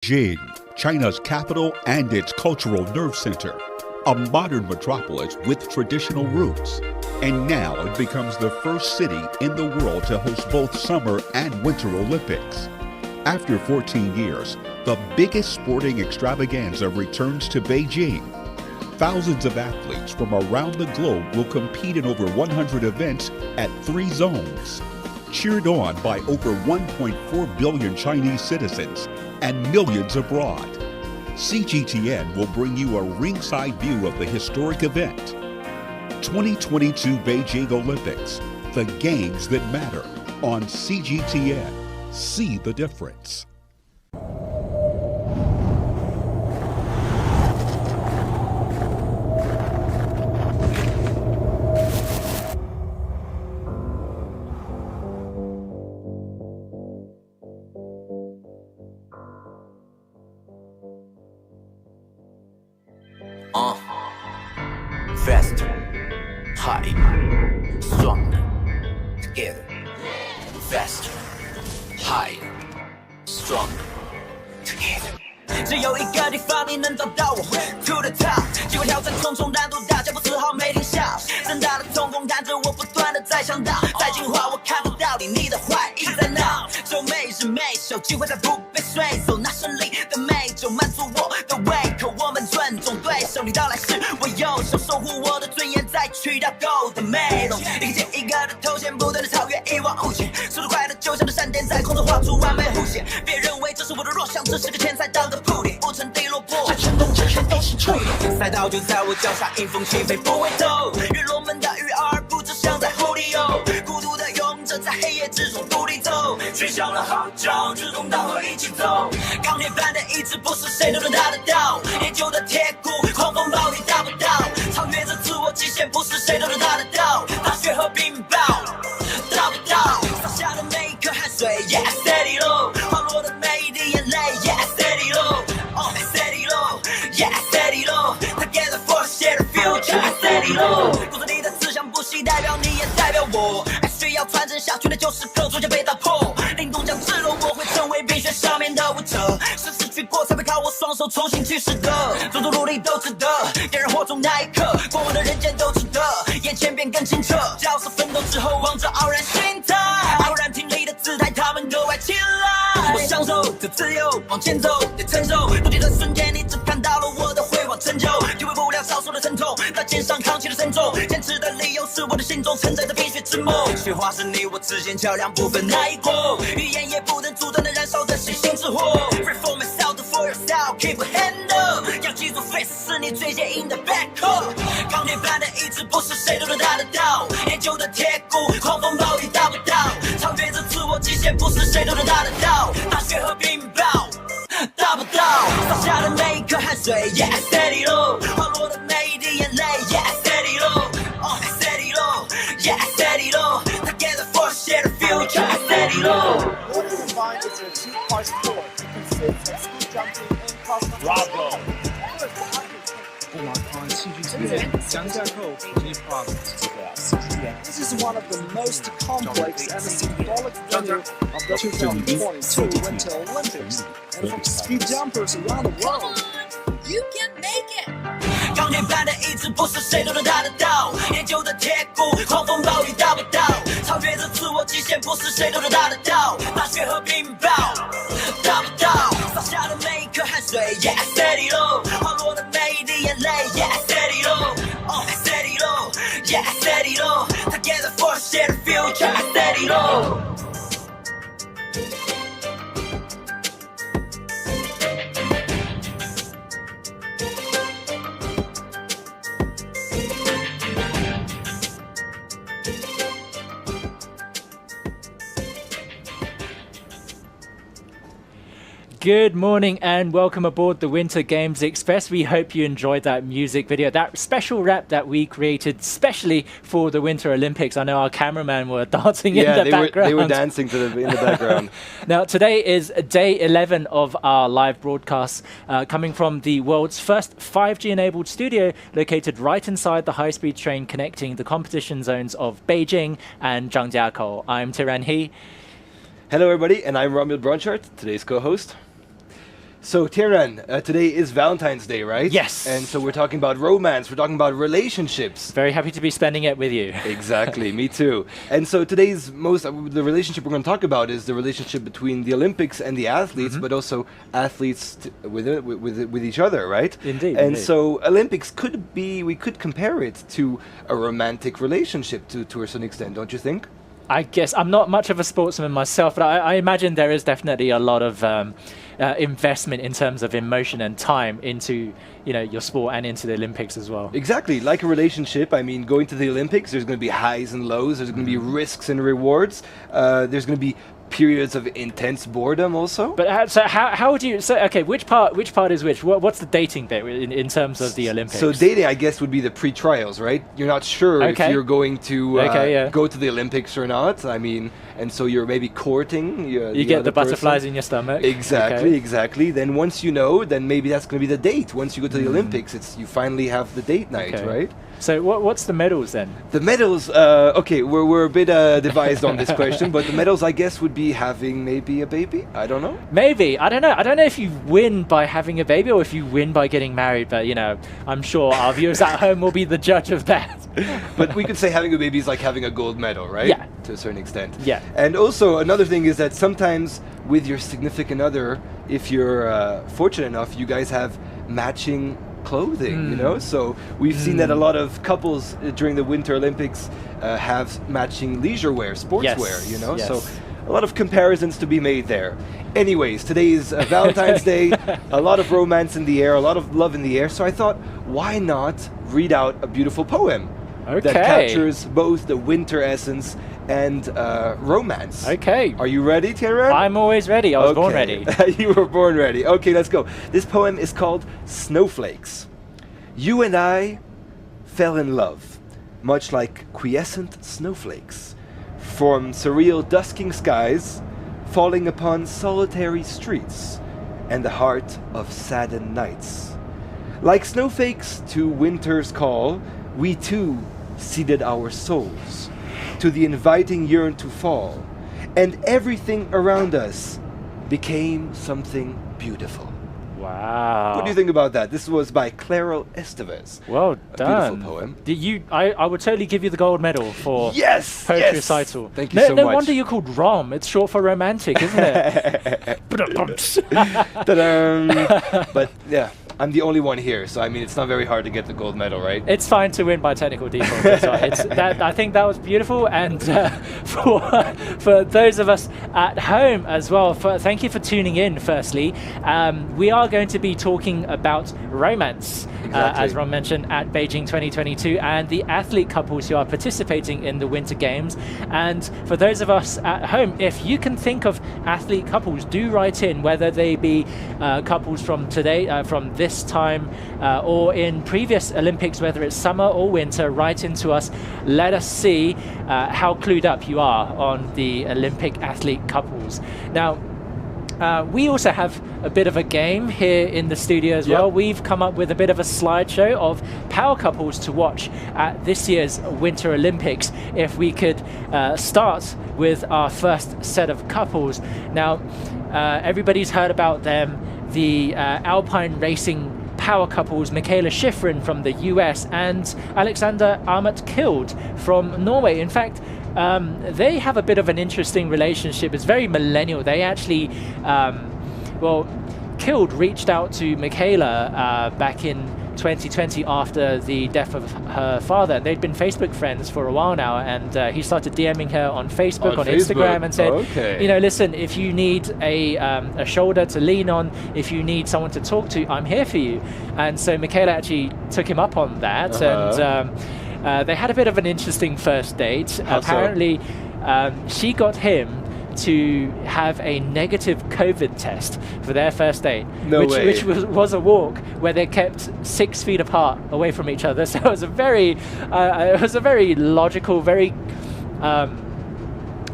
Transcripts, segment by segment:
Beijing, China's capital and its cultural nerve center, a modern metropolis with traditional roots. And now it becomes the first city in the world to host both Summer and Winter Olympics. After 14 years, the biggest sporting extravaganza returns to Beijing. Thousands of athletes from around the globe will compete in over 100 events at 3 zones. Cheered on by over 1.4 billion Chinese citizens and millions abroad. CGTN will bring you a ringside view of the historic event. 2022 Beijing Olympics, the games that matter, on CGTN. See the difference. Faster, higher, stronger, together. Faster, higher, stronger, together. 只有一个地方你能找到我 To the top 机会挑战重重难度大脚步丝毫没停下盛大的瞳孔看着我不断的在想到在进化我看不到你的怀疑在闹就每日每首机会在不被随手拿胜利的美酒满足我的胃口我们尊重对手你到来时我右手守护我的尊严再去到 Gold medal 一个接一个的头衔不断的超越一往无前速度快的就像是闪电在空中画出完美弧线别认为这是我的弱项这是个前赛道的铺垫不成地落魄在成功之前都是触点赛道就在我脚下迎风起飞不回头跃落门的鱼儿不只像在湖里游孤独的勇者在黑夜之中独立走吹响了号角志同道合一起走钢铁般的意志不是谁都能达得到研究的铁骨狂风暴雨达不到超越着自我极限不是谁都能达得到大雪和冰雹达不到洒下的每一颗汗水 Yeah steady low 滑落的每一滴眼泪 Yeah steady low steady low Yeah steady low Together for a shared future steady low 骨子里的思想不惜代表你也代表我爱需要传承下去的就是刻逐渐被打破灵动将至龙我会成为冰雪上面的舞者是失去过才会靠我双手重新去拾得种种努力都值得点燃火种那一刻过往的人间都值得眼前变更清澈角色奋斗之后望着傲然心态傲然挺立的姿态他们都爱起来我享受着自由往前走也承受不记的瞬间你只看到了我的辉煌成就体会不了少数的沉痛那肩上扛起的沉重坚持的理由是我的心中承载着冰雪之梦雪花是你我之间桥梁不分哪一国语言也不能阻断的燃烧的星星之火 Free for myself for yourself keep a hand up 要记住 face 是你最坚硬的 back up 钢铁般的意志不是谁都能达得到研究的铁骨狂风暴雨达不到超越着自我极限不是谁都能达得到大雪和冰雹达不到洒下的每一颗汗水 Yeah steady low 滑落的每一滴眼泪 Yeah steady low steady low Yeah steady low Together for a shared future Steady low Water combined is a two-part sport. It consists of ski jumping and cross country. Bravo! On CGTN, Zhangjiakou, Beijing province. This is one of the most complex and symbolic venue of the 2022 Winter Olympics. And for ski jumpers around the world, You can make it! 钢铁般的意志不是谁都能达得到研究的铁骨狂风暴雨达不到超越着自我极限不是谁都能达得到大雪和冰雹达不到洒下的每一颗汗水 Yeah steady low 滑落的每一滴眼泪 Yeah steady low steady low Yeah steady low Together for a shared future Steady low Good morning and welcome aboard the Winter Games Express. We hope you enjoyed that music video, that special rap that we created specially for the Winter Olympics. I know our cameraman were dancing in the background. They were dancing in the background. Now, today is day 11 of our live broadcast, coming from the world's first 5G-enabled studio located right inside the high-speed train connecting the competition zones of Beijing and Zhangjiakou. I'm Tiran He. Hello, everybody, and I'm Romeo Bronchart, today's co-host. So, Tiran, today is Valentine's Day, right? Yes. And so we're talking about romance, we're talking about relationships. Very happy to be spending it with you. Exactly, me too. And so today's the relationship we're going to talk about is the relationship between the Olympics and the athletes, but also athletes with each other, right? Indeed. And indeed. so Olympics we could compare it to a romantic relationship to a certain extent, don't you think? I guess I'm not much of a sportsman myself, but I imagine there is definitely a lot of investment in terms of emotion and time into your sport and into the Olympics as well. Exactly, like a relationship. I mean, going to the Olympics, there's going to be highs and lows. There's going to be risks and rewards. There's going to be periods of intense boredom also. But so how would you? So okay, which part is which? What's the dating bit in terms of the Olympics? So dating, I guess, would be the pre-trials, right? You're not sure if you're going to go to the Olympics or not. I mean, and so you're maybe courting. You get the butterflies in your stomach. Exactly, exactly. Then once you know, then maybe that's going to be the date. Once you go to the Olympics, you finally have the date night, right? So what's the medals then? The medals, okay, we're a bit divided on this question, but the medals, I guess, would be having maybe a baby. I don't know. Maybe. I don't know. I don't know if you win by having a baby or if you win by getting married, but I'm sure our viewers at home will be the judge of that. But we could say having a baby is like having a gold medal, right? Yeah. To a certain extent. Yeah. And also another thing is that sometimes with your significant other, if you're fortunate enough, you guys have matching clothing, so we've seen that a lot of couples during the Winter Olympics have matching leisure wear, sportswear, Yes. So a lot of comparisons to be made there. Anyways, today is Valentine's Day, a lot of romance in the air, a lot of love in the air, so I thought, why not read out a beautiful poem that captures both the winter essence and romance. Okay. Are you ready, Tara? I'm always ready. I was born ready. You were born ready. Okay, let's go. This poem is called Snowflakes. You and I fell in love, much like quiescent snowflakes, from surreal dusking skies, falling upon solitary streets, and the heart of saddened nights. Like snowflakes to winter's call, we too ceded our souls to the inviting yearn to fall, and everything around us became something beautiful. Wow. What do you think about that? This was by Claro Estevez. Well done. Beautiful poem. I would totally give you the gold medal for poetry recital. Thank you so much. No wonder you're called Rom. It's short for romantic, isn't it? Ta-dam. But yeah, I'm the only one here, so I mean, it's not very hard to get the gold medal, right? It's fine to win by technical default. That's right. I think that was beautiful, and for those of us at home as well, thank you for tuning in. Firstly, we are going to be talking about romance, as Ron mentioned, at Beijing 2022, and the athlete couples who are participating in the Winter Games. And for those of us at home, if you can think of athlete couples, do write in, whether they be couples from today, from this time, or in previous Olympics, whether it's summer or winter. Write into us. Let us see how clued up you are on the Olympic athlete couples. Now, we also have a bit of a game here in the studio as well. We've come up with a bit of a slideshow of power couples to watch at this year's Winter Olympics. If we could start with our first set of couples. Now, everybody's heard about them. The Alpine racing power couples, Michaela Schifrin from the US and Alexander Armut Kild from Norway. In fact, they have a bit of an interesting relationship. It's very millennial. They actually, Kild reached out to Michaela back in 2020 after the death of her father. They'd been Facebook friends for a while now, and he started DMing her on Facebook, on Instagram, and said, listen, if you need a shoulder to lean on, if you need someone to talk to, I'm here for you. And so Michaela actually took him up on that, and they had a bit of an interesting first date. Apparently, she got him to have a negative COVID test for their first date, which was a walk where they kept 6 feet apart away from each other. So it was a very logical, very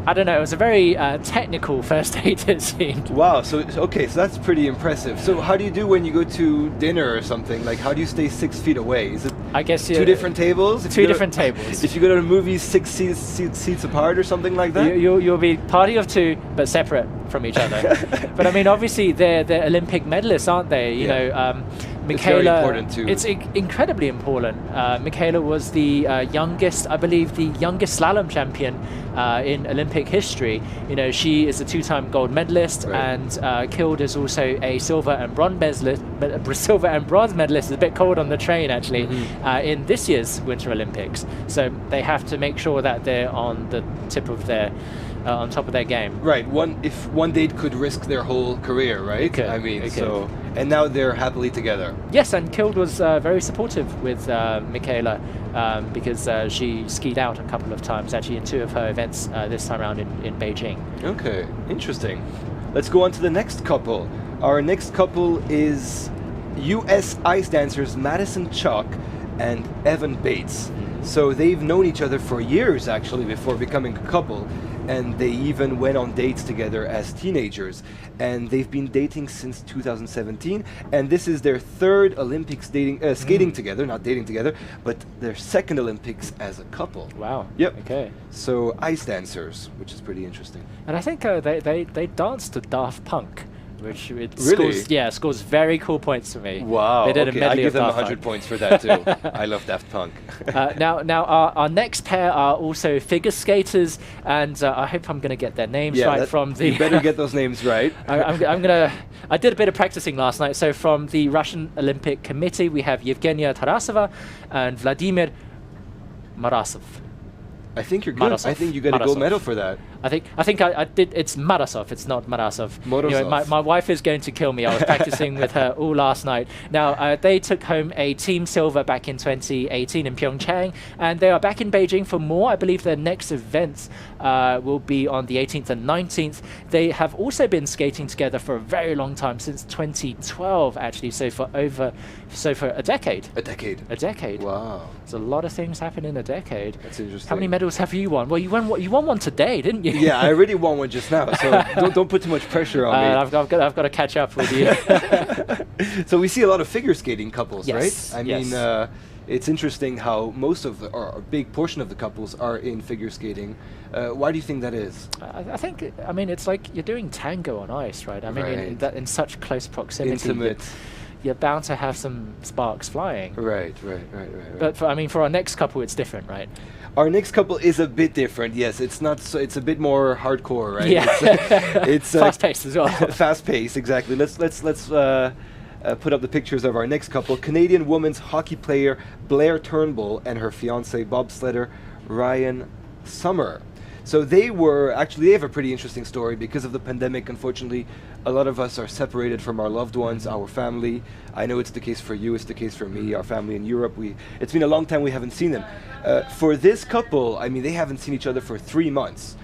I don't know. It was a very technical first date, it seemed. Wow. So okay, so that's pretty impressive. So how do you do when you go to dinner or something? Like, how do you stay 6 feet away? Is it I guess two different tables? If Two you go to- different tables. If you go to the movies, seats apart or something like that. You'll be party of two, but separate from each other. But I mean, obviously, they're Olympic medalists, aren't they? You know, It's very Michaela. important too. It's incredibly important. Michaela was the youngest, I believe, the youngest slalom champion in Olympic history. You know, she is a two-time gold medalist, Right. and Kild is also a silver and bronze medalist. Silver and bronze medalist. It's a bit cold on the train, actually, in this year's Winter Olympics. So they have to make sure that they're on the tip of their on top of their game. Right. If one date could risk their whole career, right? It could, I mean, it could. so and now they're happily together. Yes, and Kild was very supportive with Michaela because she skied out a couple of times, actually, in two of her events this time around in Beijing. Okay, interesting. Let's go on to the next couple. Our next couple is U.S. ice dancers Madison Chalk and Evan Bates. So they've known each other for years, actually, before becoming a couple. And they even went on dates together as teenagers. And they've been dating since 2017. And this is their third Olympics skating together, not dating together, but their second Olympics as a couple. Wow. Yep. Okay. So ice dancers, which is pretty interesting. And I think they danced to Daft Punk, which it Really? scores very cool points for me. Wow. They did okay, a medley I give of them Daft 100 Punk. points for that too. I love Daft Punk. Now our next pair are also figure skaters, and I hope I'm going to get their names right from the. You better get those names right. I did a bit of practicing last night. So from the Russian Olympic Committee, we have Yevgenia Tarasova and Vladimir Marasov. I think you're good. Marasov. I think you got a gold Marasov. medal for that. I think I did. It's Marasov. It's not Marasov. Morozov. Anyway, my wife is going to kill me. I was practicing with her all last night. Now they took home a team silver back in 2018 in Pyeongchang, and they are back in Beijing for more. I believe their next events will be on the 18th and 19th. They have also been skating together for a very long time, since 2012 actually. So for a decade. A decade. A decade. Wow. There's a lot of things happen in a decade. That's interesting. How many medals have you won? Well, you won one today, didn't you? Yeah, I already won one just now, so don't put too much pressure on me. I've got to catch up with you. So we see a lot of figure skating couples, Yes, right? I yes. mean, it's interesting how most of or a big portion of the couples are in figure skating. Why do you think that is? I think, I mean, it's like you're doing tango on ice, right? I mean, Right. in such close proximity, Intimate. you're bound to have some sparks flying. Right. But for our next couple, it's different, right? Our next couple is a bit different. Yes, it's not. So it's a bit more hardcore, right? Yeah. It's Fast-paced as well. Fast paced, exactly. Let's put up the pictures of our next couple. Canadian women's hockey player Blair Turnbull and her fiance bobsledder Ryan Summer. So they have a pretty interesting story because of the pandemic. Unfortunately, a lot of us are separated from our loved ones, our family. I know it's the case for you, it's the case for me, our family in Europe. It's been a long time we haven't seen them. For this couple, I mean, they haven't seen each other for 3 months.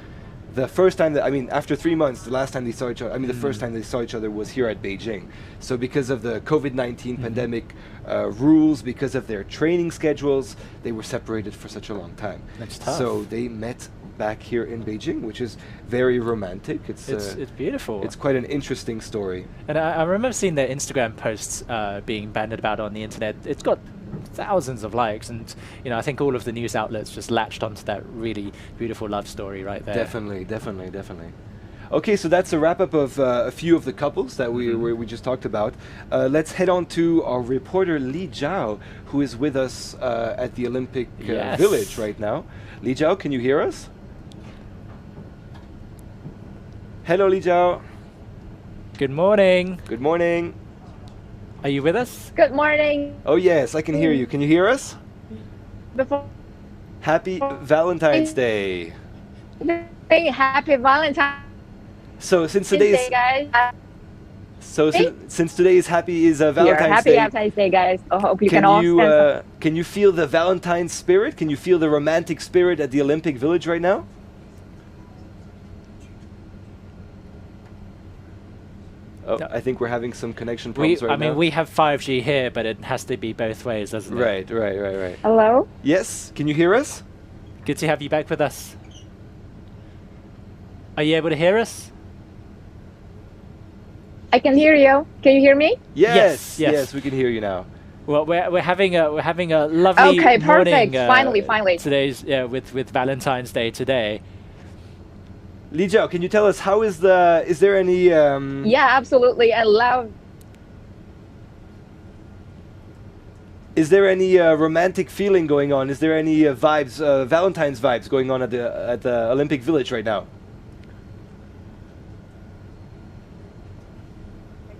The first time after 3 months, the last time they saw each other, the first time they saw each other was here at Beijing. So because of the COVID-19 pandemic rules, because of their training schedules, they were separated for such a long time. That's tough. So they met back here in Beijing, which is very romantic. It's beautiful. It's quite an interesting story. And I remember seeing their Instagram posts being bandied about on the internet. It's got thousands of likes, and I think all of the news outlets just latched onto that really beautiful love story right there. Definitely. Okay, so that's a wrap up of a few of the couples that we just talked about. Let's head on to our reporter Li Jiao, who is with us at the Olympic Yes. Village right now. Li Jiao, can you hear us? Hello, Li Jiao. Good morning. Good morning. Are you with us? Good morning. Oh yes, I can hear you. Can you hear us? Before Happy Valentine's Day. say happy Valentine So since today Day, is guys. since today is Valentine's Happy Day, Valentine's Day, guys. I hope you can all stand can you feel the Valentine spirit? Can you feel the romantic spirit at the Olympic Village right now? Oh, No. I think we're having some connection problems right now. We have 5G here, but it has to be both ways, doesn't it? Right. Hello? Yes, can you hear us? Good to have you back with us. Are you able to hear us? I can hear you. Can you hear me? Yes, Yes. yes, we can hear you now. Well, we're having a lovely Okay, morning. perfect. Finally. Today's with Valentine's Day today. Li Jiao, can you tell us how is there any Yeah, absolutely. I love. Is there any romantic feeling going on? Is there any vibes, Valentine's vibes going on at the Olympic Village right now?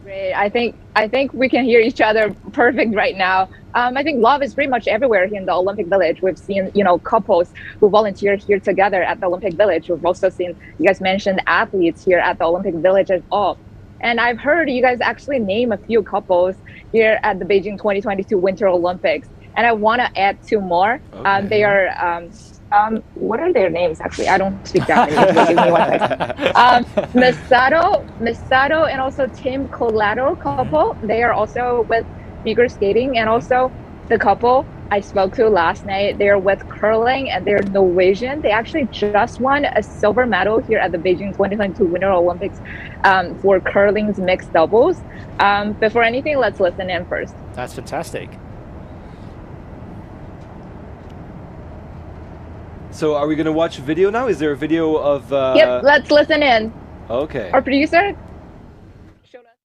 Great. I think we can hear each other perfect right now. I think love is pretty much everywhere here in the Olympic Village. We've seen, couples who volunteer here together at the Olympic Village. We've also seen, you guys mentioned athletes here at the Olympic Village as well. And I've heard you guys actually name a few couples here at the Beijing 2022 Winter Olympics. And I want to add two more. Okay. They are, what are their names actually? I don't speak Japanese. So give me 1 second. Misato and also Tim Collateral couple. They are also with figure skating, and also the couple I spoke to last night, they're with curling and they're Norwegian. They actually just won a silver medal here at the Beijing 2022 Winter Olympics for curling's mixed doubles. Before anything, let's listen in first. That's fantastic. So are we going to watch a video now? Is there a video of... Yep, let's listen in. Okay. Our producer showed us.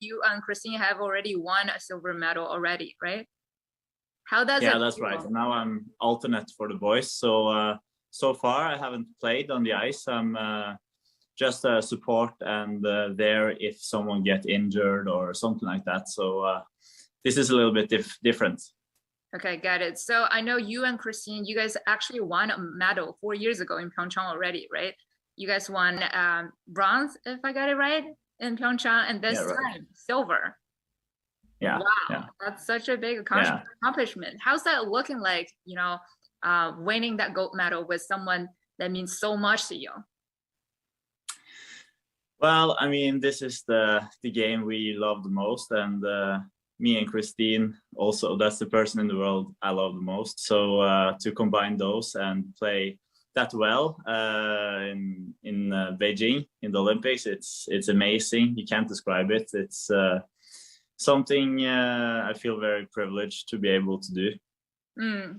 You and Christine have already won a silver medal already, right? How does it Yeah, that's feel? right. Now I'm alternate for the boys. So so far I haven't played on the ice. I'm just a support and there if someone gets injured or something like that. So this is a little bit different. Okay, got it. So I know you and Christine, you guys actually won a medal 4 years ago in Pyeongchang already, right? You guys won bronze, if I got it right, in Pyeongchang, and this time silver. Yeah. Wow, Yeah. that's such a big accomplishment. How's that looking like, winning that gold medal with someone that means so much to you? Well, I mean, this is the game we love the most, and me and Christine also, that's the person in the world I love the most. So to combine those and play that well in Beijing in the Olympics, it's amazing. You can't describe it. It's something I feel very privileged to be able to do.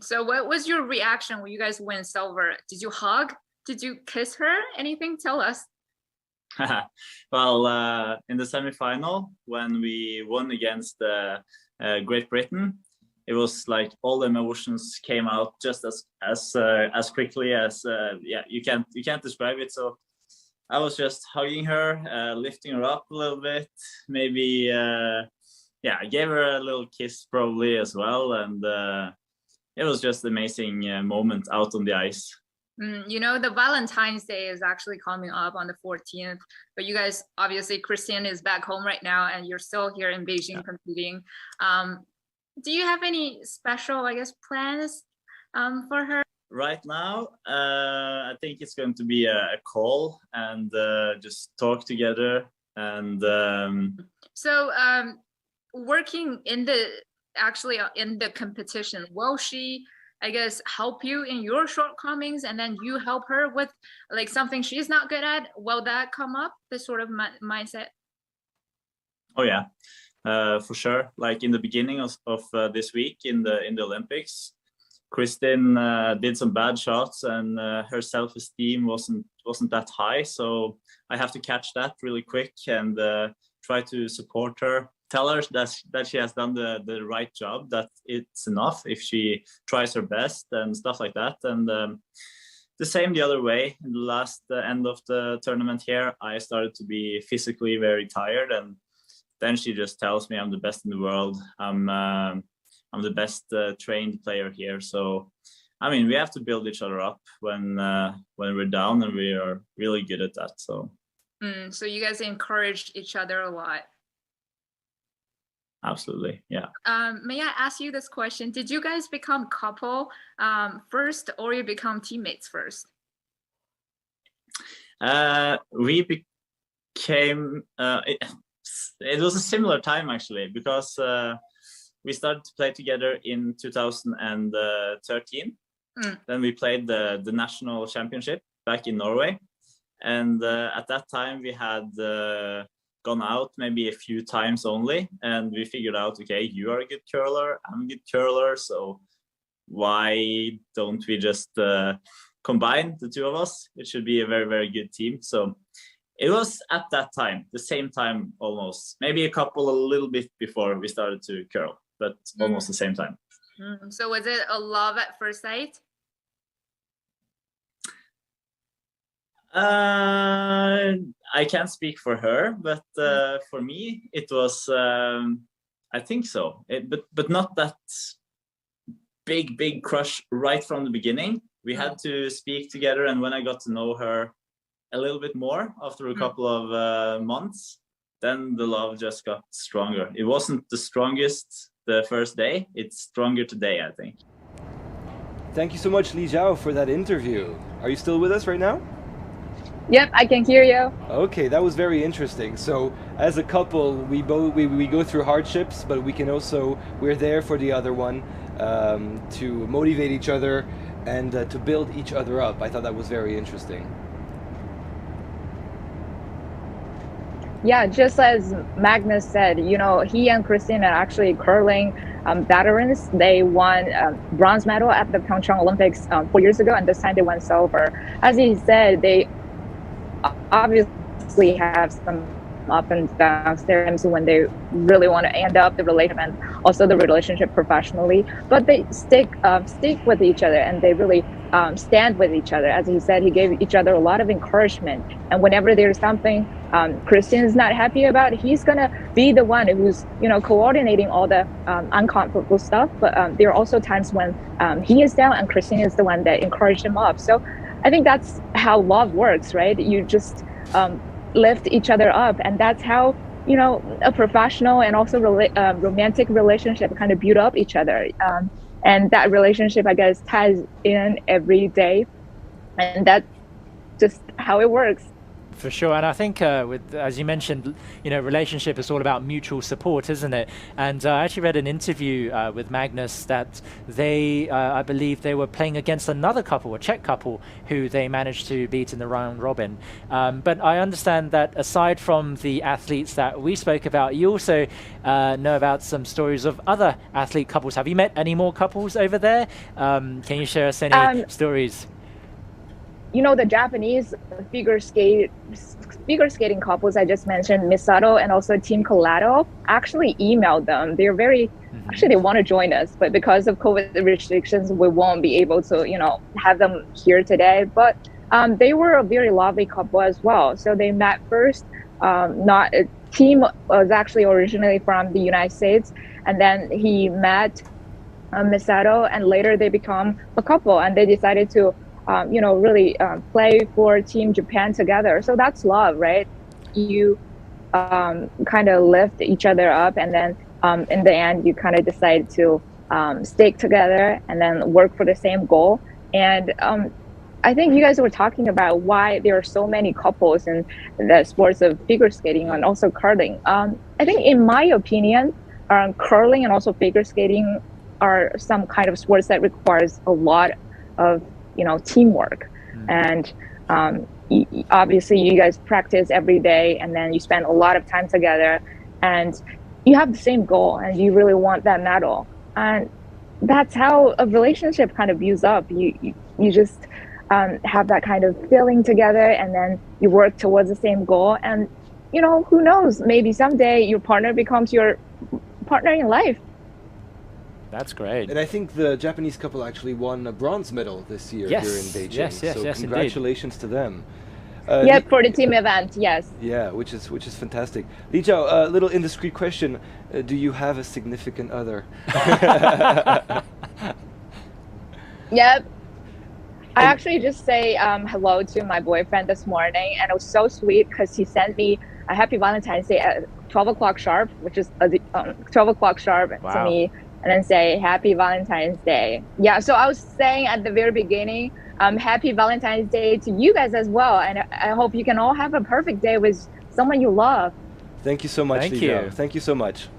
So what was your reaction when you guys win silver? Did you hug? Did you kiss her? Anything? Tell us. Well, in the semifinal, when we won against Great Britain, it was like all the emotions came out just as quickly as you can't describe it. So I was just hugging her, lifting her up a little bit, maybe I gave her a little kiss probably as well, and it was just an amazing moment out on the ice. The Valentine's Day is actually coming up on the 14th, but you guys, obviously, Christian is back home right now, and you're still here in Beijing competing. Do you have any special, plans for her? Right now, I think it's going to be a call and just talk together. And so, working in the competition, will she, help you in your shortcomings, and then you help her with something she's not good at? Will that come up, this sort of mindset? Oh yeah, for sure. Like in the beginning of this week in the Olympics, Kristin did some bad shots, and her self-esteem wasn't that high. So I have to catch that really quick and try to support her. Tell her that she has done the right job, that it's enough if she tries her best and stuff like that. And the same the other way. In the last end of the tournament here, I started to be physically very tired, and then she just tells me I'm the best in the world. I'm the best trained player here. So, I mean, we have to build each other up when we're down, and we are really good at that. So, so you guys encourage each other a lot. Absolutely, yeah. May I ask you this question? Did you guys become couple first, or you become teammates first? We became. It was a similar time actually, because we started to play together in 2013. Then we played the national championship, back in Norway. And at that time, we had gone out maybe a few times only. And we figured out, okay, you are a good curler, I'm a good curler. So why don't we just combine the two of us? It should be a very, very good team. So it was at that time, the same time almost, maybe a little bit before we started to curl, but almost the same time. So was it a love at first sight? I can't speak for her, but for me, it was, I think so, but not that big crush right from the beginning. We had to speak together, and when I got to know her a little bit more after a couple of months, then the love just got stronger. It wasn't the strongest the first day, it's stronger today, I think. Thank you so much, Li Zhao, for that interview. Are you still with us right now? Yep, I can hear you. Okay, that was very interesting. So as a couple, we go through hardships, but we're there for the other one, to motivate each other and to build each other up. I thought that was very interesting. Yeah, just as Magnus said, you know, he and Kristin are actually curling veterans. They won bronze medal at the Pyeongchang Olympics 4 years ago, and this time they won silver. As he said, they obviously have some up and downs there when they really want to end up the relationship and also the relationship professionally, but they stick with each other, and they really stand with each other. As he said, he gave each other a lot of encouragement, and whenever there's something Kristin is not happy about, he's gonna be the one who's, you know, coordinating all the uncomfortable stuff. But there are also times when he is down and Kristin is the one that encouraged him up. So I think that's how love works, right? You just lift each other up, and that's how, you know, a professional and also romantic relationship kind of build up each other, and that relationship, I guess, ties in every day, and that's just how it works. For sure, and I think as you mentioned, you know, relationship is all about mutual support, isn't it? And I actually read an interview with Magnus that they, I believe they were playing against another couple, a Czech couple, who they managed to beat in the round robin. But I understand that aside from the athletes that we spoke about, you also know about some stories of other athlete couples. Have you met any more couples over there? Can you share us any stories? You know, the Japanese figure skating couples I just mentioned, Misato and also Team Collateral, actually emailed them. They're very, actually they want to join us, but because of COVID restrictions, we won't be able to, you know, have them here today. But they were a very lovely couple as well. So they met first, Team was actually originally from the United States, and then he met Misato, and later they become a couple, and they decided to you know, really play for Team Japan together. So that's love, right? You kind of lift each other up, and then in the end, you kind of decide to stick together and then work for the same goal. And I think you guys were talking about why there are so many couples in the sports of figure skating and also curling. I think, in my opinion, curling and also figure skating are some kind of sports that requires a lot of, you know, teamwork. And obviously you guys practice every day, and then you spend a lot of time together, and you have the same goal, and you really want that medal. And that's how a relationship kind of builds up. You just have that kind of feeling together, and then you work towards the same goal. And, you know, who knows, maybe someday your partner becomes your partner in life. That's great. And I think the Japanese couple actually won a bronze medal this year here in Beijing. Yes, congratulations to them. Yep, for the team event, yes. Yeah, which is fantastic. Li Zhao, a little indiscreet question: do you have a significant other? Yep. I actually just say hello to my boyfriend this morning, and it was so sweet because he sent me a happy Valentine's Day at 12 o'clock sharp, which is 12 o'clock sharp to me. And then say happy Valentine's Day. Yeah, so I was saying at the very beginning, happy Valentine's Day to you guys as well. And I hope you can all have a perfect day with someone you love. Thank you so much, Li Zhao. Thank you so much.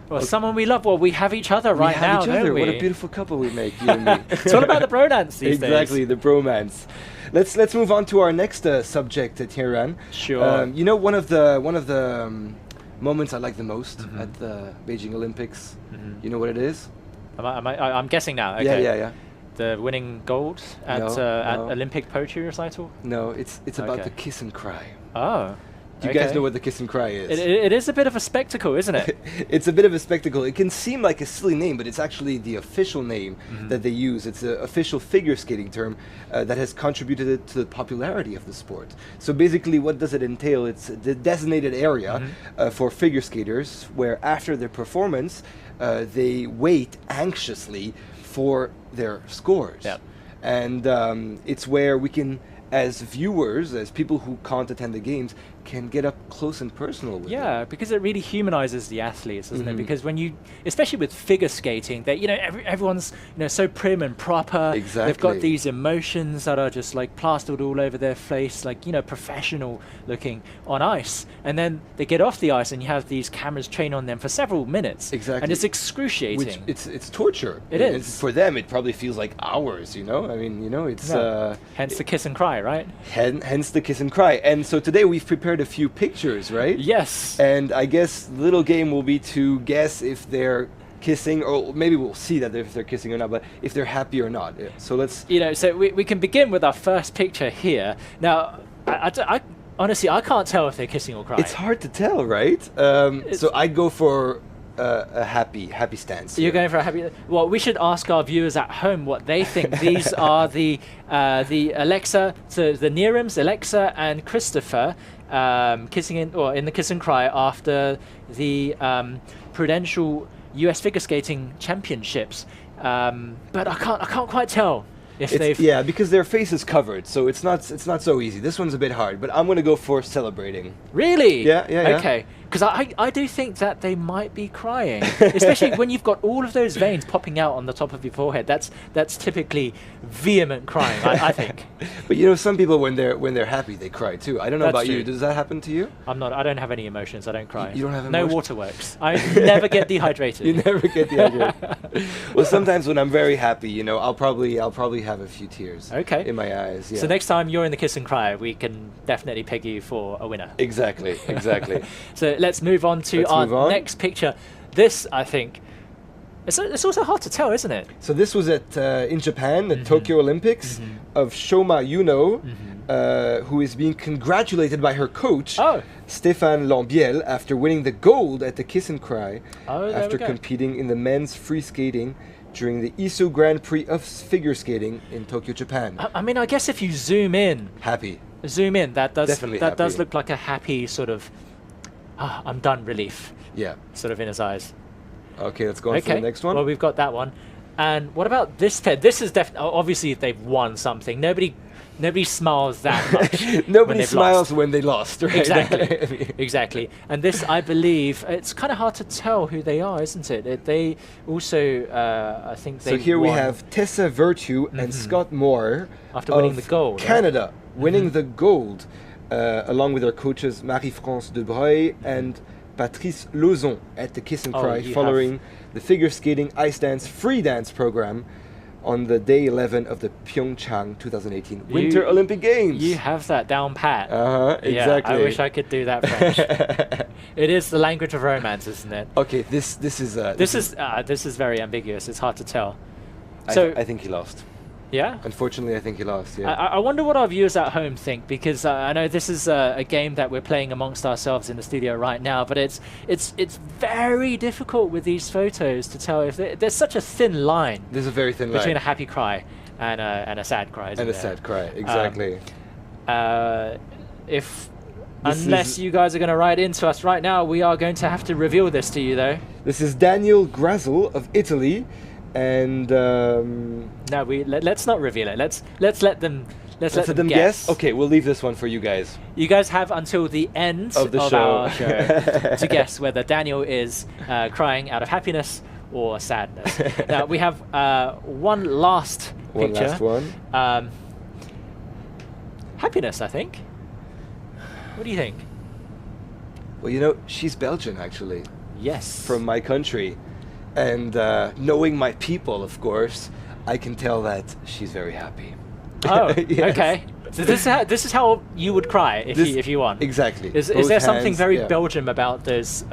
Well, someone we love. Well, we have each other right now, each other. don't we? What a beautiful couple we make, you and me. It's all about the bromance these days. Exactly, the bromance. Let's move on to our next subject, Tiran. Sure. You know, one of the moments I like the most at the Beijing Olympics. You know what it is? I'm guessing now. Okay. Yeah. The winning gold at No. Olympic poetry recital. No, it's about the kiss and cry. Oh. Do you guys know what the kiss and cry is? It is a bit of a spectacle, isn't it? It's a bit of a spectacle. It can seem like a silly name, but it's actually the official name that they use. It's an official figure skating term that has contributed to the popularity of the sport. So basically, what does it entail? It's the designated area for figure skaters where after their performance, they wait anxiously for their scores. Yep. And it's where we can, as viewers, as people who can't attend the games, can get up close and personal with them. Yeah, because it really humanizes the athletes, doesn't it? Because when you, especially with figure skating, that everyone's so prim and proper. Exactly. They've got these emotions that are just like plastered all over their face, like professional looking on ice, and then they get off the ice and you have these cameras train on them for several minutes. Exactly. And it's excruciating. Which it's torture. It is. For them, it probably feels like hours. I mean, it's hence the kiss and cry, right? Hence the kiss and cry. And so today we've prepared a few pictures, right? Yes. And I guess the little game will be to guess if they're kissing, or maybe we'll see that if they're kissing or not, but if they're happy or not. Yeah. So let's... So we can begin with our first picture here. Now, I honestly, I can't tell if they're kissing or crying. It's hard to tell, right? So I'd go for a happy stance. You're going for a happy... Well, we should ask our viewers at home what they think. These are the Alexa, so the Neerims, Alexa and Christopher, kissing in the kiss and cry after the Prudential US Figure Skating Championships. But I can't quite tell if they've... Yeah, because their face is covered, so it's not so easy. This one's a bit hard, but I'm going to go for celebrating. Really? Yeah. Okay, because I do think that they might be crying, especially when you've got all of those veins popping out on the top of your forehead. That's typically vehement crying, I think. But some people when they're happy they cry too. I don't know about you. Does that happen to you? I don't have any emotions. I don't cry. You don't have emotions? No waterworks. I never get dehydrated. You never get dehydrated. Well, sometimes when I'm very happy, I'll probably have a few tears. Okay. In my eyes. Yeah. So next time you're in the kiss and cry, we can definitely peg you for a winner. Exactly. So let's move on to our next picture. This, I think, it's also hard to tell, isn't it? So this was in Japan, the Tokyo Olympics, of Shoma Yuno, who is being congratulated by her coach, Stéphane Lambiel, after winning the gold at the kiss and cry after competing in the men's free skating during the Isu Grand Prix of figure skating in Tokyo, Japan. I mean, I guess if you zoom in, that does look like a happy sort of I'm done relief. Yeah. Sort of in his eyes. Okay, let's go on for the next one. Well, we've got that one. And what about this Ted? This is definitely, obviously they've won something. Nobody smiles that much. Nobody smiles when they lost, right? Exactly. And this, I believe, it's kind of hard to tell who they are, isn't it? They also, I think they So here won. we have Tessa Virtue and Scott Moore after winning the gold. Canada, winning the gold, along with their coaches Marie-France Debreuil and Patrice Lauzon at the kiss and cry following the figure skating ice dance free dance program on the day 11 of the Pyeongchang 2018 Winter Olympic Games. You have that down pat. Exactly. Yeah, I wish I could do that French. It is the language of romance, isn't it? Okay, this is very ambiguous. It's hard to tell. I think he lost. Yeah? Unfortunately, I think he lost, yeah. I wonder what our viewers at home think, because I know this is a game that we're playing amongst ourselves in the studio right now, but it's very difficult with these photos to tell if there's such a thin line. There's a very thin line. Between a happy cry and a sad cry, isn't there? Sad cry, exactly. Unless you guys are going to write into us right now, we are going to have to reveal this to you, though. This is Daniel Grazel of Italy. And no, let's not reveal it. Let's let them guess. Okay, we'll leave this one for you guys. You guys have until the end of our show to guess whether Daniel is crying out of happiness or sadness. Now we have one last picture. One last one. Happiness, I think. What do you think? Well, she's Belgian actually. Yes. from my country. And knowing my people, of course, I can tell that she's very happy. Oh, Yes. okay. So this is how you would cry if you won. Exactly. Is Both there something hands, very yeah. Belgium about those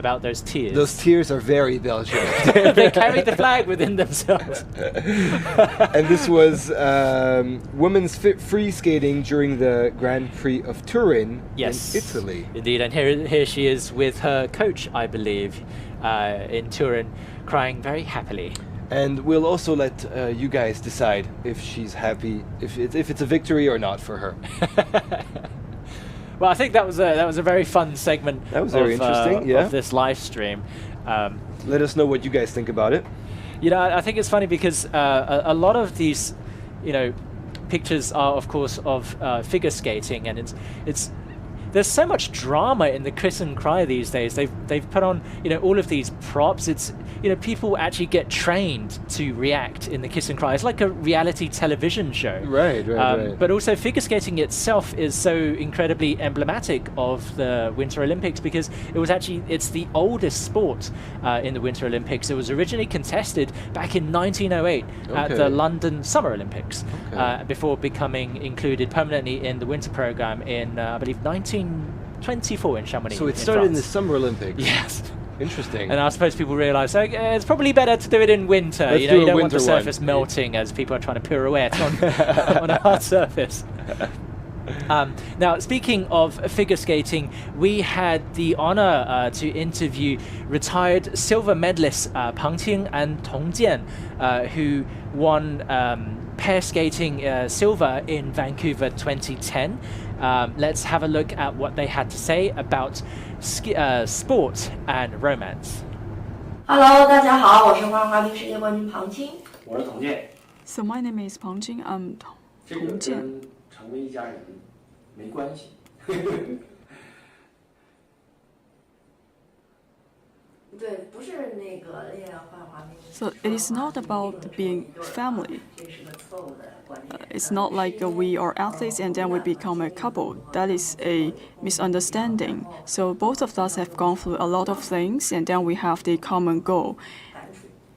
tears? Those tears are very Belgian. They carry the flag within themselves. And this was women's free skating during the Grand Prix of Turin Yes, in Italy. Indeed, and here she is with her coach, I believe, in Turin, crying very happily. And we'll also let you guys decide if she's happy, if it's a victory or not for her. Well, I think that was a very fun segment. That was very interesting. Yeah. Of this live stream. Let us know what you guys think about it. You know, I think it's funny because a lot of these, pictures are, of course, of figure skating, and it's there's so much drama in the kiss and cry these days. They've put on all of these props. It's people actually get trained to react in the kiss and cry. It's like a reality television show. Right. But also figure skating itself is so incredibly emblematic of the Winter Olympics because it's the oldest sport in the Winter Olympics. It was originally contested back in 1908 at the London Summer Olympics before becoming included permanently in the winter program in I believe 1924 in Chamonix. So it started in the France. Summer Olympics. Yes. Interesting. And I suppose people realise it's probably better to do it in winter. Let's You do a don't want the winter one. surface melting as people are trying to pirouette on a hard surface. Now, speaking of figure skating, we had the honour to interview retired silver medalists Pang Qing and Tong Jian, who won pair skating silver in Vancouver 2010. Let's have a look at what they had to say about sport and romance. Hello， 大家好，我是花滑冰世界冠军庞青。我是童健。 So my name is Pang Jing. I'm 这个 Tong Jian. 跟成为一家人没关系。对，不是那个练花滑冰。 So it is not about being family. 这是个错误的观念。 It's not like we are athletes and then we become a couple. That is a misunderstanding. So both of us have gone through a lot of things and then we have the common goal.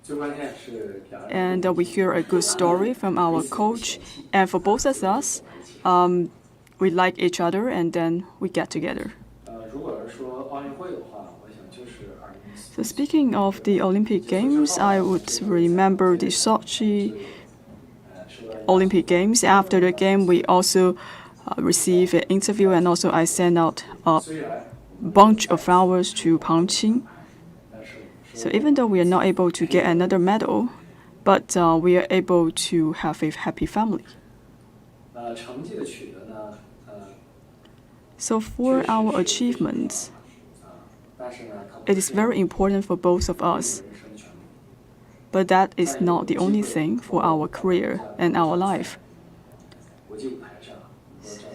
最关键是表扬。 And we hear a good story from our coach. And for both of us, we like each other and then we get together. 如果是说奥运会的话，我想就是2014。 So speaking of the Olympic Games, I would remember the Sochi Olympic Games. After the game, we also received an interview and also I sent out a bunch of flowers to Pang Qing. So even though we are not able to get another medal, but we are able to have a happy family. 成绩的取得呢， So for our achievements, 但是呢，它 it is very important for both of us. But that is not the only thing for our career and our life. 国际舞台上，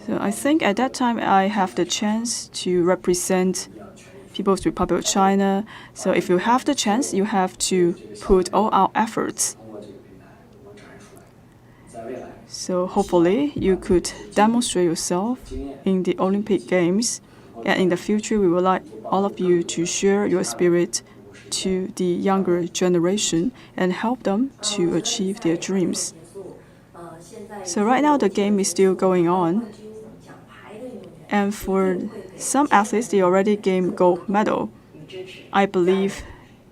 So I think at that time I have the chance to represent People's Republic of China. So if you have the chance, you have to put all our efforts. 通过这个平台能展示出来，在未来 So hopefully you could demonstrate yourself in the Olympic Games. And in the future, we would like all of you to share your spirit to the younger generation and help them to achieve their dreams. So right now the game is still going on. And for some athletes, they already gained gold medal. I believe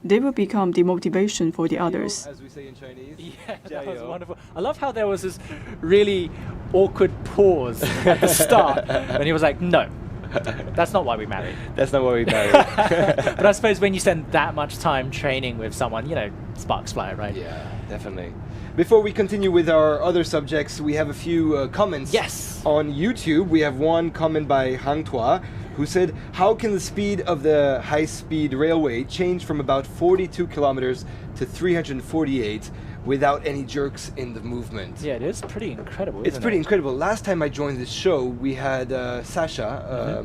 they will become the motivation for the others. As we say in Chinese. Yeah, that was wonderful. I love how there was this really awkward pause at the start when he was like, no. That's not why we married. That's not why we married. But I suppose when you spend that much time training with someone, sparks fly, right? Yeah, definitely. Before we continue with our other subjects, we have a few comments. Yes. On YouTube, we have one comment by Hang Tua, who said, how can the speed of the high-speed railway change from about 42 kilometers to 348 without any jerks in the movement? Yeah, it is pretty incredible, It's pretty incredible. Last time I joined this show, we had Sasha,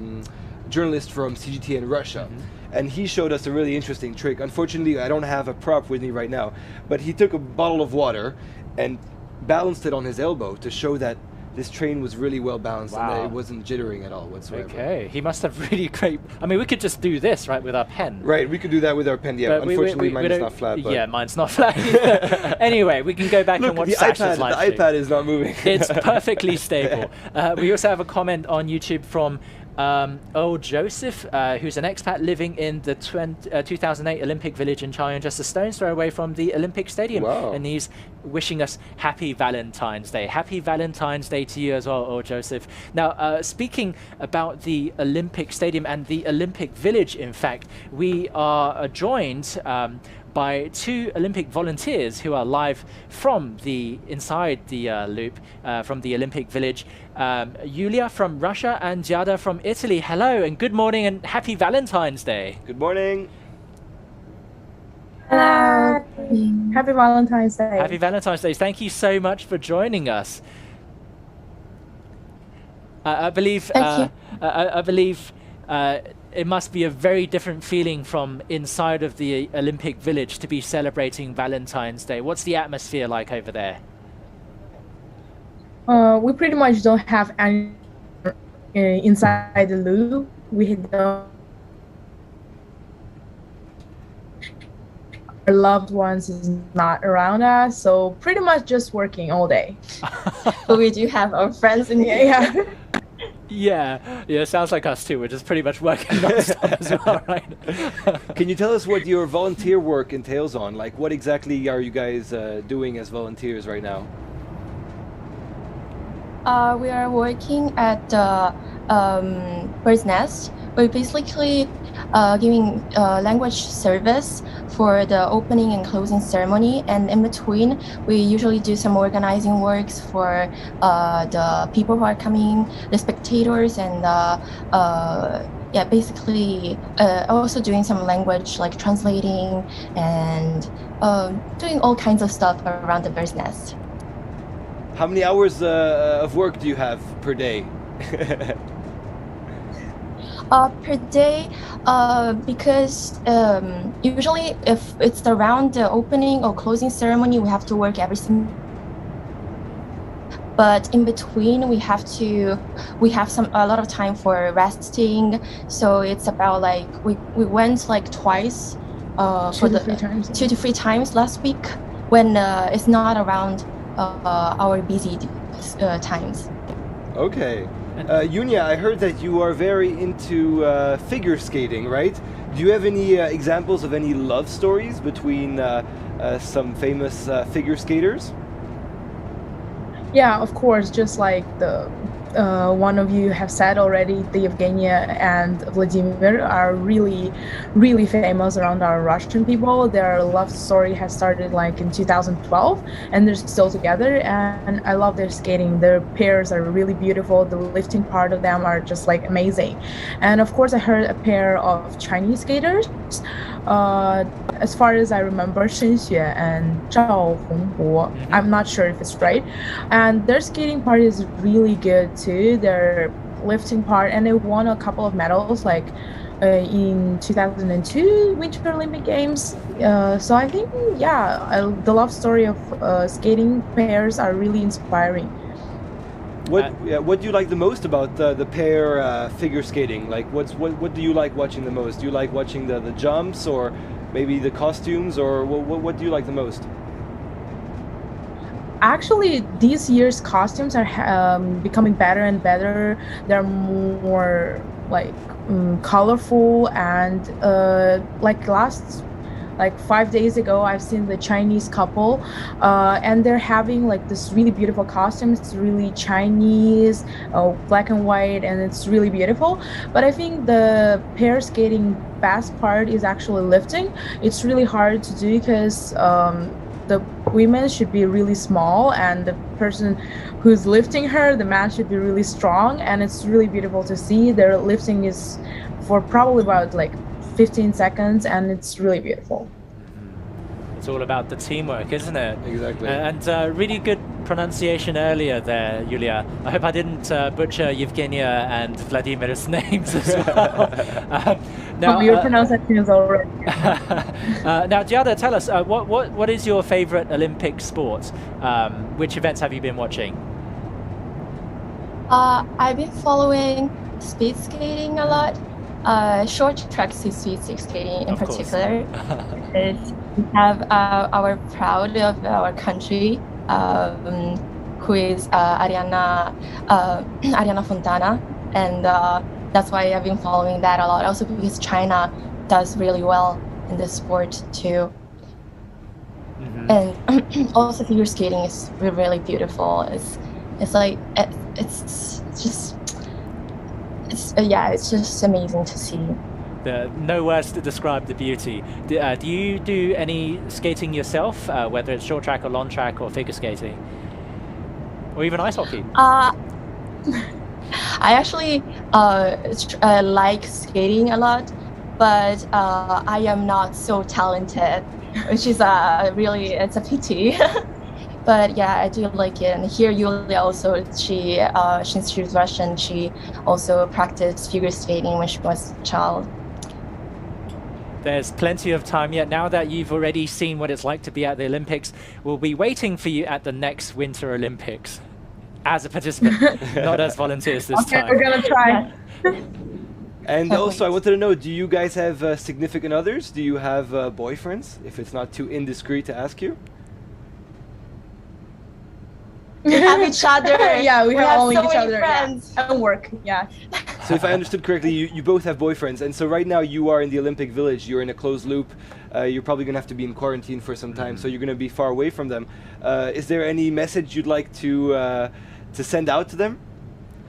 journalist from CGTN Russia, and he showed us a really interesting trick. Unfortunately, I don't have a prop with me right now, but he took a bottle of water and balanced it on his elbow to show that this train was really well balanced and Wow. it wasn't jittering at all whatsoever. Okay, he must have really great. I mean, we could just do this right with our pen. Right, we could do that with our pen. Yeah, But unfortunately, we mine is don't- not flat. But Yeah, mine's not flat either. Anyway, we can go back look, and watch the Sasha's live stream. iPad is not moving. It's perfectly stable. We also have a comment on YouTube from old Joseph, who's an expat living in the 2008 Olympic Village in China, just a stone's throw away from the Olympic Stadium. Wow. And he's wishing us happy Valentine's Day. Happy Valentine's Day to you as well, old Joseph. Now, speaking about the Olympic Stadium and the Olympic Village, in fact, we are joined by two Olympic volunteers who are live from inside the loop from the Olympic Village. Yulia from Russia and Giada from Italy. Hello and good morning and happy Valentine's Day. Good morning. Hello. Happy Valentine's Day. Happy Valentine's Day. Thank you so much for joining us. I believe it must be a very different feeling from inside of the Olympic Village to be celebrating Valentine's Day. What's the atmosphere like over there? We pretty much don't have any inside the loop. We don't. Our loved ones is not around us, so pretty much just working all day. But we do have our friends in here. Yeah, sounds like us too. We're just pretty much working non-stop as well, right? Can you tell us what your volunteer work entails on? Like, what exactly are you guys doing as volunteers right now? We are working at the bird's nest. We're basically giving language service for the opening and closing ceremony, and in between we usually do some organizing works for the people who are coming, the spectators, and basically also doing some language like translating and doing all kinds of stuff around the bird's nest. How many hours of work do you have per day? Per day, because usually if it's around the opening or closing ceremony, we have to work every single. But in between, we have a lot of time for resting. So it's about like we went like twice for the 2 to 3 times last week when it's not around our busy times. Okay. Yunia, I heard that you are very into figure skating, right? Do you have any examples of any love stories between some famous figure skaters? Yeah, of course, just like the one of you have said already, the Evgenia and Vladimir are really, really famous around our Russian people. Their love story has started like in 2012 and they're still together, and I love their skating. Their pairs are really beautiful. The lifting part of them are just like amazing. And of course I heard a pair of Chinese skaters. As far as I remember, Shen Xue and Zhao Hongbo. I'm not sure if it's right. And their skating part is really good too. Their lifting part, and they won a couple of medals like in 2002 Winter Olympic Games. So I think, the love story of skating pairs are really inspiring. What do you like the most about the pair figure skating? Like, what do you like watching the most? Do you like watching the jumps, or maybe the costumes, or what do you like the most? Actually, these year's costumes are becoming better and better. They're more like colorful, and like 5 days ago, I've seen the Chinese couple, and they're having like this really beautiful costume. It's really Chinese, black and white, and it's really beautiful. But I think the pair skating best part is actually lifting. It's really hard to do because the women should be really small, and the person who's lifting her, the man, should be really strong, and it's really beautiful to see. Their lifting is for probably about like 15 seconds, and it's really beautiful. It's all about the teamwork, isn't it? Exactly. And really good pronunciation earlier there, Yulia. I hope I didn't butcher Evgenia and Vladimir's names as well. Now, your pronunciation is all right. Now, Giada, tell us, what is your favorite Olympic sport? Which events have you been watching? I've been following speed skating a lot. Short track speed skating in particular. We have our proud of our country, who is Ariana Fontana, and that's why I've been following that a lot. Also because China does really well in this sport too. And also figure skating is really beautiful. It's just amazing to see. No words to describe the beauty. Do you do any skating yourself, whether it's short track or long track or figure skating? Or even ice hockey? I actually like skating a lot, but I am not so talented, which is it's a pity. But yeah, I do like it. And here Yulia also, since she's Russian, she also practiced figure skating when she was a child. There's plenty of time yet. Now that you've already seen what it's like to be at the Olympics, we'll be waiting for you at the next Winter Olympics as a participant, not as volunteers this time. We're gonna try. And also, I wanted to know, do you guys have significant others? Do you have boyfriends, if it's not too indiscreet to ask you? We have each other. Yeah, we have only so each many other. friends. Yeah. And work. Yeah. So if I understood correctly, you both have boyfriends, and so right now you are in the Olympic Village. You're in a closed loop. You're probably going to have to be in quarantine for some time, so you're going to be far away from them. Is there any message you'd like to send out to them?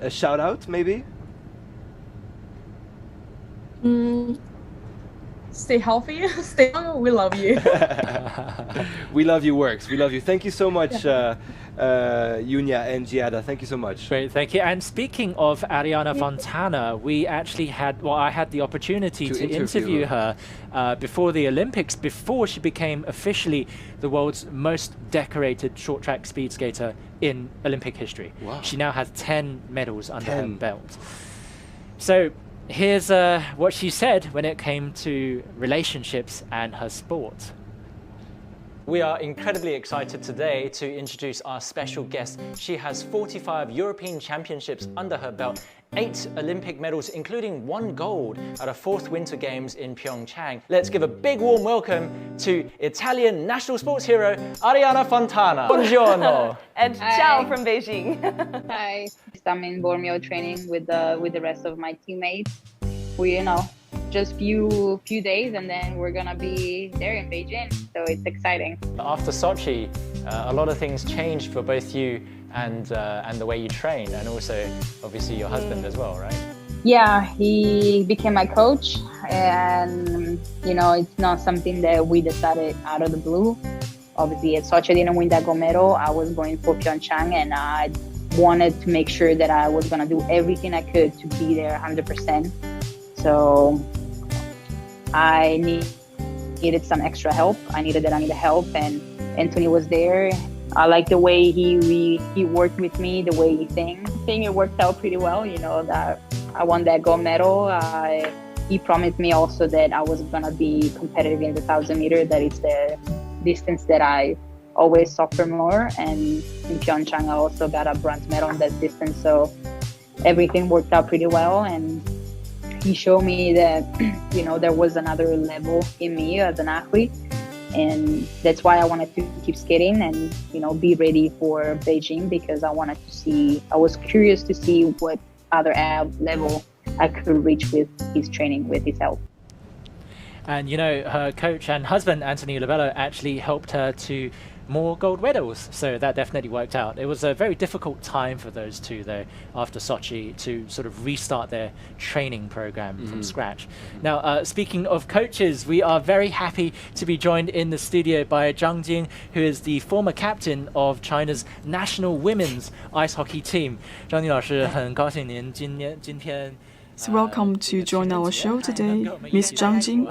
A shout out, maybe? Stay healthy. Stay young. We love you. We love you, works. We love you. Thank you so much, Yunya and Giada. Thank you so much. Great, thank you. And speaking of Ariana Fontana, we actually I had the opportunity to interview her before the Olympics, before she became officially the world's most decorated short track speed skater in Olympic history. Wow. She now has 10 medals under her belt. So here's what she said when it came to relationships and her sport. We are incredibly excited today to introduce our special guest. She has 45 European Championships under her belt, 8 Olympic medals, including 1 gold at her 4th Winter Games in Pyeongchang. Let's give a big warm welcome to Italian national sports hero, Ariana Fontana. Buongiorno. And ciao from Beijing. Hi. I'm in Bormio training with the rest of my teammates. We, just few days and then we're gonna be there in Beijing, so it's exciting. After Sochi, a lot of things changed for both you and the way you train, and also obviously your husband as well, right? Yeah, he became my coach, and it's not something that we decided out of the blue. Obviously at Sochi I didn't win that gold medal. I was going for Pyeongchang, and I wanted to make sure that I was gonna do everything I could to be there 100%. So I needed some extra help. I needed help, and Anthony was there. I like the way he worked with me, the way he thinks. I think it worked out pretty well, that I won that gold medal. He promised me also that I was gonna be competitive in the 1,000 meter. That is the distance that I always suffer more. And in Pyeongchang, I also got a bronze medal in that distance. So everything worked out pretty well, and he showed me that, there was another level in me as an athlete. And that's why I wanted to keep skating and, be ready for Beijing, because I was curious to see what other level I could reach with his training, with his help. And her coach and husband, Anthony Lobello, actually helped her to more gold medals, so that definitely worked out. It was a very difficult time for those two, though, after Sochi, to sort of restart their training program from scratch. Now, speaking of coaches, we are very happy to be joined in the studio by Zhang Jing, who is the former captain of China's national women's ice hockey team. 张宁老师，很高兴您今天 So welcome to join our show today, Miss Zhang Jing.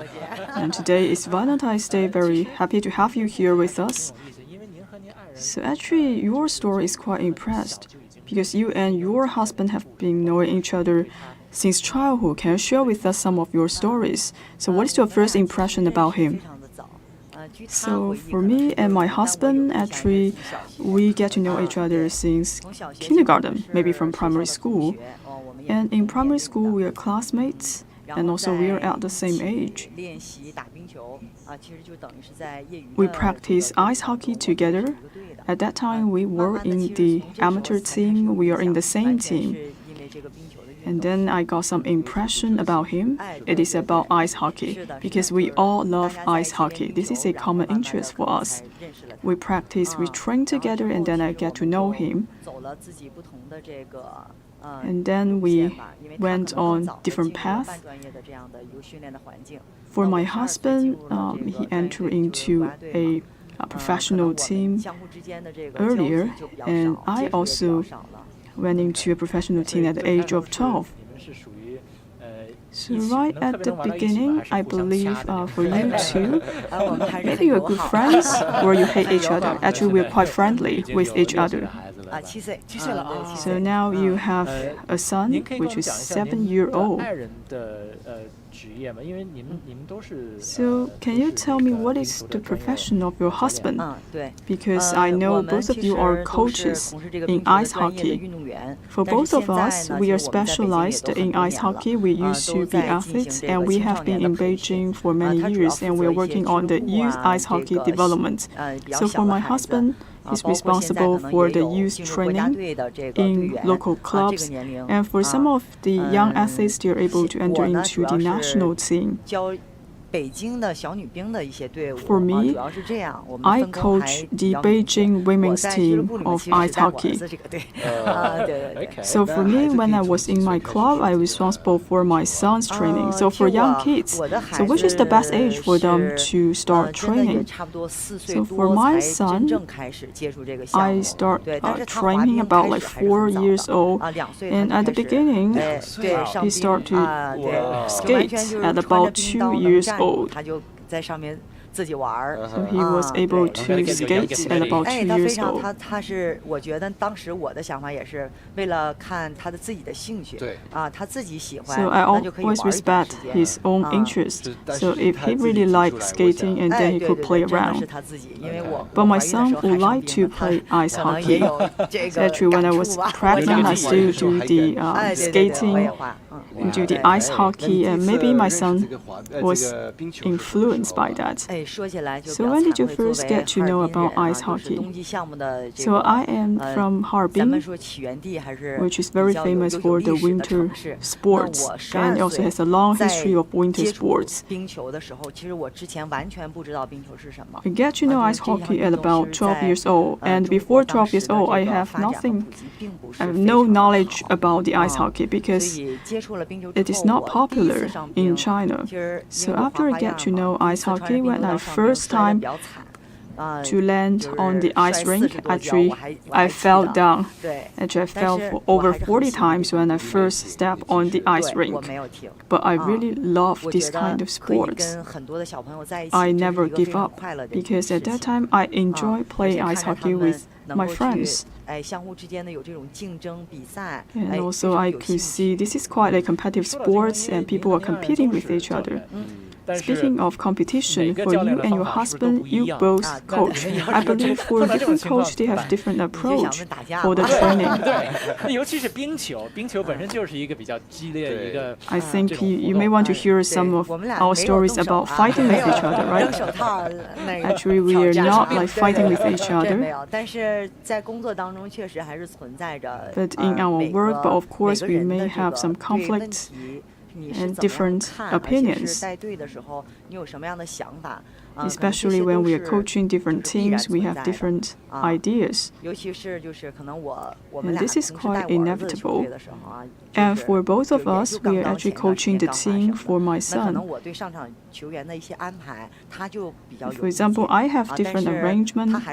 And today is Valentine's Day. Very happy to have you here with us. So actually, your story is quite impressed, because you and your husband have been knowing each other since childhood. Can you share with us some of your stories? So what is your first impression about him? So for me and my husband, actually, we get to know each other since kindergarten, maybe from primary school. And in primary school, we are classmates, and also we are at the same age. We practice ice hockey together. At that time, we were in the amateur team. We are in the same team. And then I got some impression about him. It is about ice hockey, because we all love ice hockey. This is a common interest for us. We practice, we train together, and then I get to know him. And then we went on different paths. For my husband, he entered into a professional team earlier, and I also went into a professional team at the age of 12. So right at the beginning, I believe for you two, maybe you're good friends or you hate each other. Actually, we're quite friendly with each other. So now you have a son, which is 7-year-old. So can you tell me what is the profession of your husband? Because I know both of you are coaches in ice hockey. For both of us, we are specialized in ice hockey. We used to be athletes, and we have been in Beijing for many years, and we are working on the youth ice hockey development. So for my husband, he's responsible for the youth training in local clubs, and for some of the young athletes, they are able to enter into the national team. For me, I coach the Beijing women's team of ice hockey. So for me, when I was in my club, I was responsible for my son's training. So for young kids, so which is the best age for them to start training? So for my son, I start training about like 4 years old, and at the beginning, he started to skate at about 2 years old. So he was able to skate at about 2 years old. So I always respect his own interest. So if he really likes skating, and then he could play around. But my son would like to play ice hockey. Actually, when I was pregnant, I still do the skating, do the ice hockey, and maybe my son was influenced by that. So when did you first get to know about ice hockey? So I am from Harbin, which is very famous for the winter sports, and also has a long history of winter sports. I get to know ice hockey at about 12 years old, and before 12 years old, I have no knowledge about the ice hockey because it is not popular in China. So after I get to know ice hockey, when I first time to land on the ice rink, actually I fell down. Actually, I fell for over 40 times when I first stepped on the ice rink. But I really love this kind of sports. I never give up because at that time I enjoy playing ice hockey with my friends. And also I could see this is quite a competitive sport and people are competing with each other. Speaking of competition, for you and your husband, you both coach. I believe for different coaches, they have different approach for the training. I think you may want to hear some of our stories about fighting with each other, right? Actually, we are not like fighting with each other. But in our work, but of course, we may have some conflicts and different opinions. Especially when we are coaching different teams, we have different ideas. And this is quite inevitable. And for both of us, we are actually coaching the team for my son. For example, I have different arrangement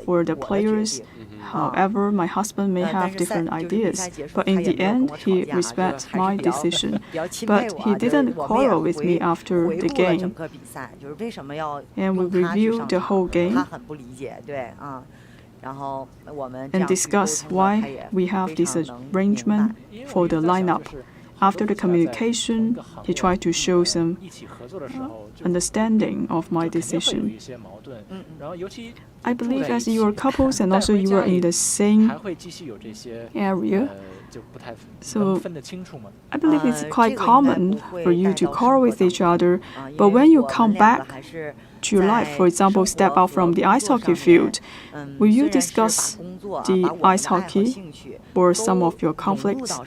for the players. However, my husband may have different ideas. But in the end, he respects my decision. But he didn't quarrel with me after the game. And we reviewed the whole game and discuss why we have this arrangement for the lineup. after the communication, he tried to show some understanding of my decision. I believe as you are couples and also you are in the same area, so I believe it's quite common for you to quarrel with each other, but when you come back to your life, for example, step out from the ice hockey field, will you discuss the ice hockey or some of your conflicts?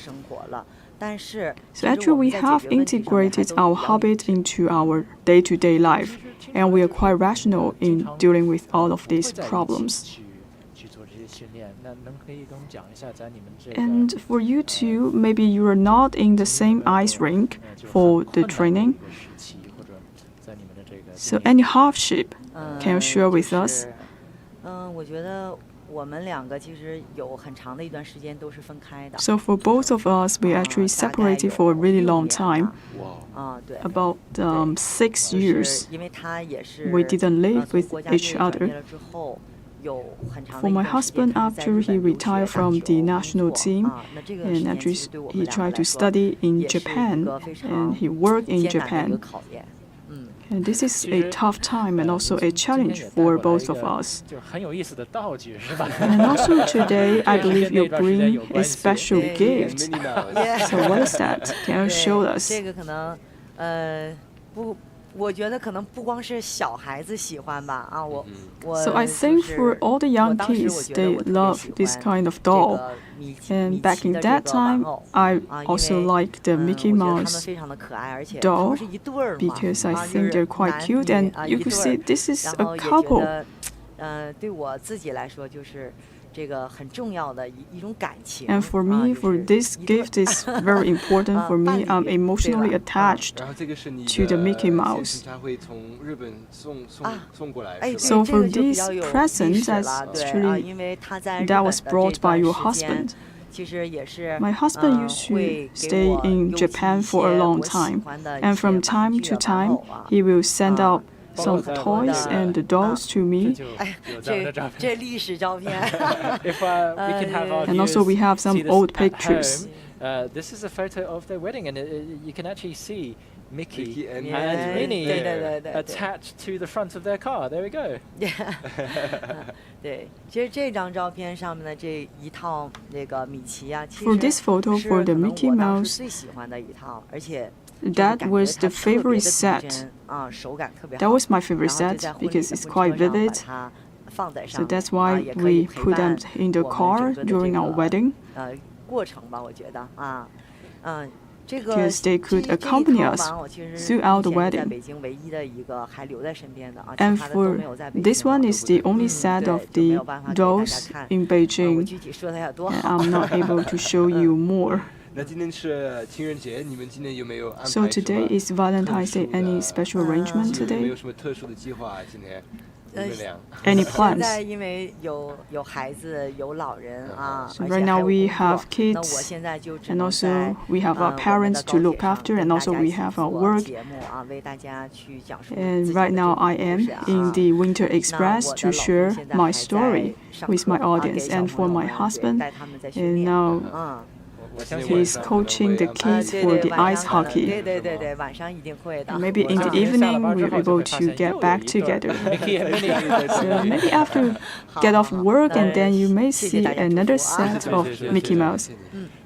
So actually we have integrated our habit into our day-to-day life, and we are quite rational in dealing with all of these problems. And for you two, maybe you are not in the same ice rink for the training. So any hardship, can you share with us? So for both of us, we actually separated for a really long time, about 6 years. We didn't live with each other. For my husband, after he retired from the national team, and actually he tried to study in Japan, and he worked in Japan. And this is a tough time and also a challenge for both of us. And also today, I believe you bring a special gift. So what is that? Can you show us? So I think for all the young kids, they love this kind of doll. And back in that time, I also like the Mickey Mouse doll because I think they're quite cute. And you could see this is a couple. And for me, for this gift is very important for me. I'm emotionally attached to the Mickey Mouse. So for this present, actually, that was brought by your husband. My husband used to stay in Japan for a long time, and from time to time, he will send out some toys and dolls to me. And also we have some old pictures. This is a photo of their wedding, and you can actually see Mickey and Minnie attached to the front of their car. There we go. For this photo for the Mickey Mouse, that was the favorite set. That was my favorite set because it's quite vivid. So that's why we put them in the car during our wedding. Because they could accompany us throughout the wedding. And for this one is the only set of the dolls in Beijing. And I'm not able to show you more. So today is Valentine's Day. Any special arrangement today? Any plans? So right now we have kids, and also we have our parents to look after, and also we have our work. And right now I am in the Winter Express to share my story with my audience. And for my husband, and now he's coaching the kids for the ice hockey. And maybe in the evening we're able to get back together. So maybe after get off work, and then you may see another set of Mickey Mouse.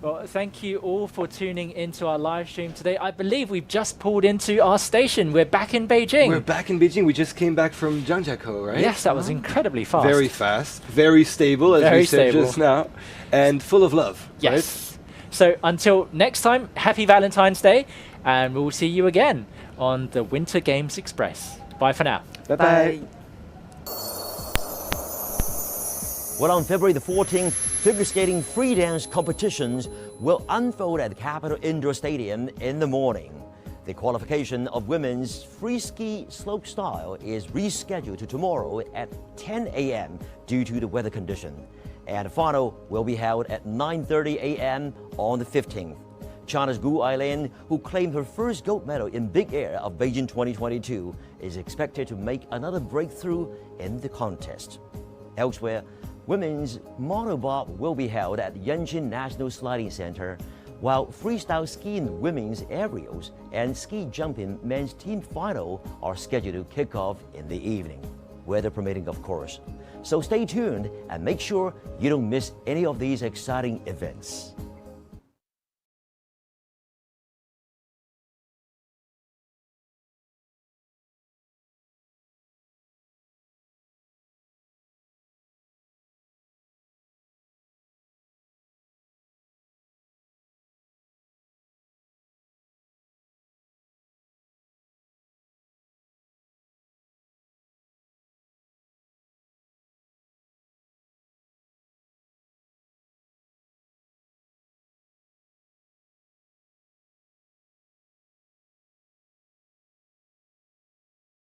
Well, thank you all for tuning into our live stream today. I believe we've just pulled into our station. We're back in Beijing. We're back in Beijing. We just came back from Zhangjiakou, right? Yes, that was incredibly fast. Very fast, very stable, as we said just now, and full of love. Yes. Right? So until next time, happy Valentine's Day, and we'll see you again on the Winter Games Express. Bye for now. Bye-bye. Well, on February the 14th, figure skating free dance competitions will unfold at the Capital Indoor Stadium in the morning. The qualification of women's free ski slope style is rescheduled to tomorrow at 10 a.m. due to the weather condition. And the final will be held at 9:30 a.m. on the 15th. China's Gu Aileen, who claimed her first gold medal in big air of Beijing 2022, is expected to make another breakthrough in the contest. Elsewhere, women's monobob will be held at Yanqing National Sliding Center, while freestyle skiing women's aerials and ski jumping men's team final are scheduled to kick off in the evening, weather permitting, of course. So stay tuned and make sure you don't miss any of these exciting events.